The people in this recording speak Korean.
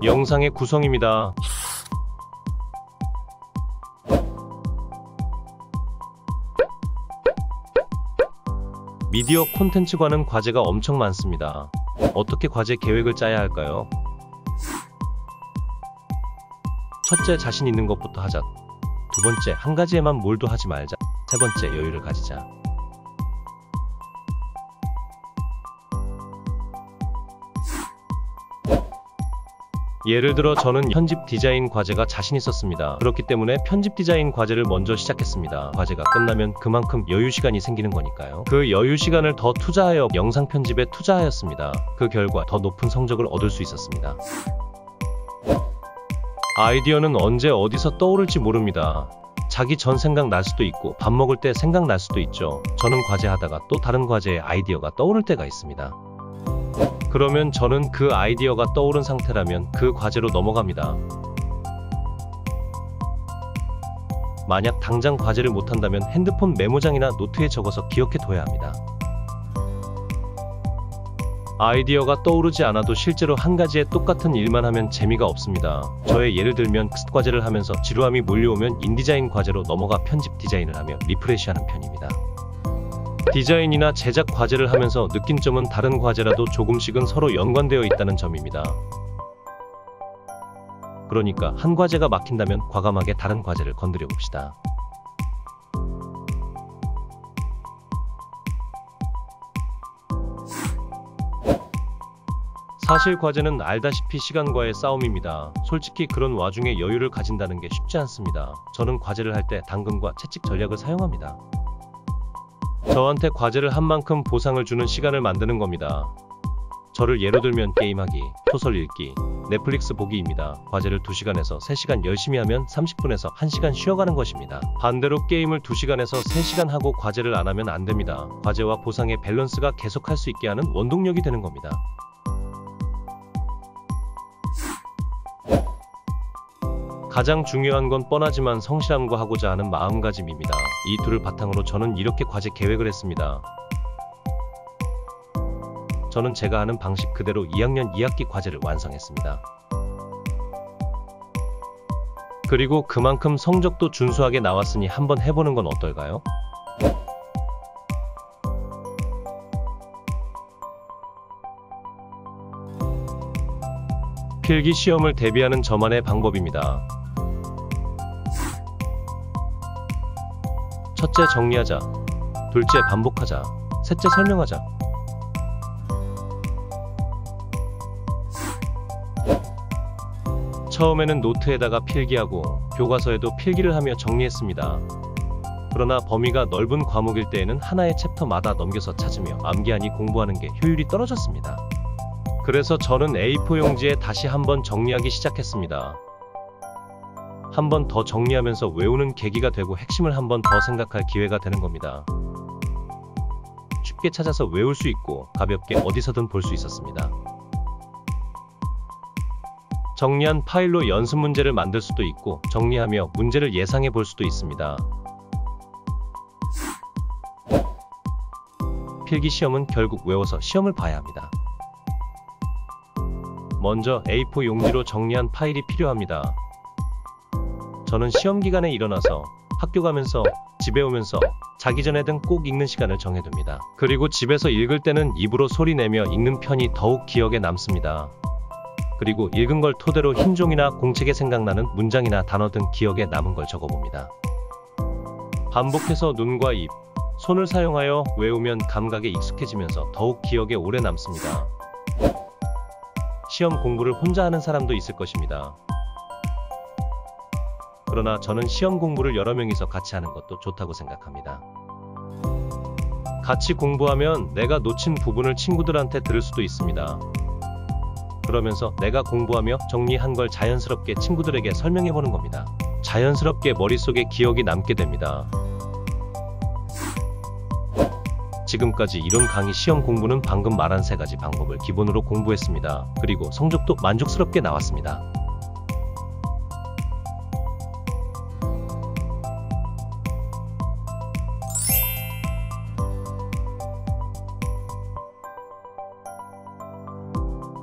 영상의 구성입니다. 미디어 콘텐츠과는 과제가 엄청 많습니다. 어떻게 과제 계획을 짜야 할까요? 첫째, 자신 있는 것부터 하자. 두 번째, 한 가지에만 몰두하지 말자. 세 번째, 여유를 가지자. 예를 들어 저는 편집 디자인 과제가 자신 있었습니다. 그렇기 때문에 편집 디자인 과제를 먼저 시작했습니다. 과제가 끝나면 그만큼 여유 시간이 생기는 거니까요. 그 여유 시간을 더 투자하여 영상 편집에 투자하였습니다. 그 결과 더 높은 성적을 얻을 수 있었습니다. 아이디어는 언제 어디서 떠오를지 모릅니다. 자기 전 생각날 수도 있고 밥 먹을 때 생각날 수도 있죠. 저는 과제하다가 또 다른 과제에 아이디어가 떠오를 때가 있습니다. 그러면 저는 그 아이디어가 떠오른 상태라면 그 과제로 넘어갑니다. 만약 당장 과제를 못한다면 핸드폰 메모장이나 노트에 적어서 기억해둬야 합니다. 아이디어가 떠오르지 않아도 실제로 한 가지의 똑같은 일만 하면 재미가 없습니다. 저의 예를 들면 과제를 하면서 지루함이 몰려오면 인디자인 과제로 넘어가 편집 디자인을 하며 리프레시하는 편입니다. 디자인이나 제작 과제를 하면서 느낀 점은 다른 과제라도 조금씩은 서로 연관되어 있다는 점입니다. 그러니까 한 과제가 막힌다면 과감하게 다른 과제를 건드려 봅시다. 사실 과제는 알다시피 시간과의 싸움입니다. 솔직히 그런 와중에 여유를 가진다는 게 쉽지 않습니다. 저는 과제를 할 때 당근과 채찍 전략을 사용합니다. 저한테 과제를 한 만큼 보상을 주는 시간을 만드는 겁니다. 저를 예로 들면 게임하기, 소설 읽기, 넷플릭스 보기입니다. 과제를 2시간에서 3시간 열심히 하면 30분에서 1시간 쉬어가는 것입니다. 반대로 게임을 2시간에서 3시간 하고 과제를 안 하면 안 됩니다. 과제와 보상의 밸런스가 계속할 수 있게 하는 원동력이 되는 겁니다. 가장 중요한 건 뻔하지만 성실함과 하고자 하는 마음가짐입니다. 이 둘을 바탕으로 저는 이렇게 과제 계획을 했습니다. 저는 제가 하는 방식 그대로 2학년 2학기 과제를 완성했습니다. 그리고 그만큼 성적도 준수하게 나왔으니 한번 해보는 건 어떨까요? 필기 시험을 대비하는 저만의 방법입니다. 첫째, 정리하자. 둘째, 반복하자. 셋째, 설명하자. 처음에는 노트에다가 필기하고 교과서에도 필기를 하며 정리했습니다. 그러나 범위가 넓은 과목일 때에는 하나의 챕터마다 넘겨서 찾으며 암기하니 공부하는 게 효율이 떨어졌습니다. 그래서 저는 A4 용지에 다시 한번 정리하기 시작했습니다. 한 번 더 정리하면서 외우는 계기가 되고 핵심을 한 번 더 생각할 기회가 되는 겁니다. 쉽게 찾아서 외울 수 있고 가볍게 어디서든 볼 수 있었습니다. 정리한 파일로 연습 문제를 만들 수도 있고 정리하며 문제를 예상해 볼 수도 있습니다. 필기 시험은 결국 외워서 시험을 봐야 합니다. 먼저 A4 용지로 정리한 파일이 필요합니다. 저는 시험 기간에 일어나서 학교 가면서 집에 오면서 자기 전에 등 꼭 읽는 시간을 정해둡니다. 그리고 집에서 읽을 때는 입으로 소리 내며 읽는 편이 더욱 기억에 남습니다. 그리고 읽은 걸 토대로 흰 종이나 공책에 생각나는 문장이나 단어 등 기억에 남은 걸 적어봅니다. 반복해서 눈과 입, 손을 사용하여 외우면 감각에 익숙해지면서 더욱 기억에 오래 남습니다. 시험 공부를 혼자 하는 사람도 있을 것입니다. 그러나 저는 시험 공부를 여러 명이서 같이 하는 것도 좋다고 생각합니다. 같이 공부하면 내가 놓친 부분을 친구들한테 들을 수도 있습니다. 그러면서 내가 공부하며 정리한 걸 자연스럽게 친구들에게 설명해보는 겁니다. 자연스럽게 머릿속에 기억이 남게 됩니다. 지금까지 이론 강의 시험 공부는 방금 말한 3가지 방법을 기본으로 공부했습니다. 그리고 성적도 만족스럽게 나왔습니다.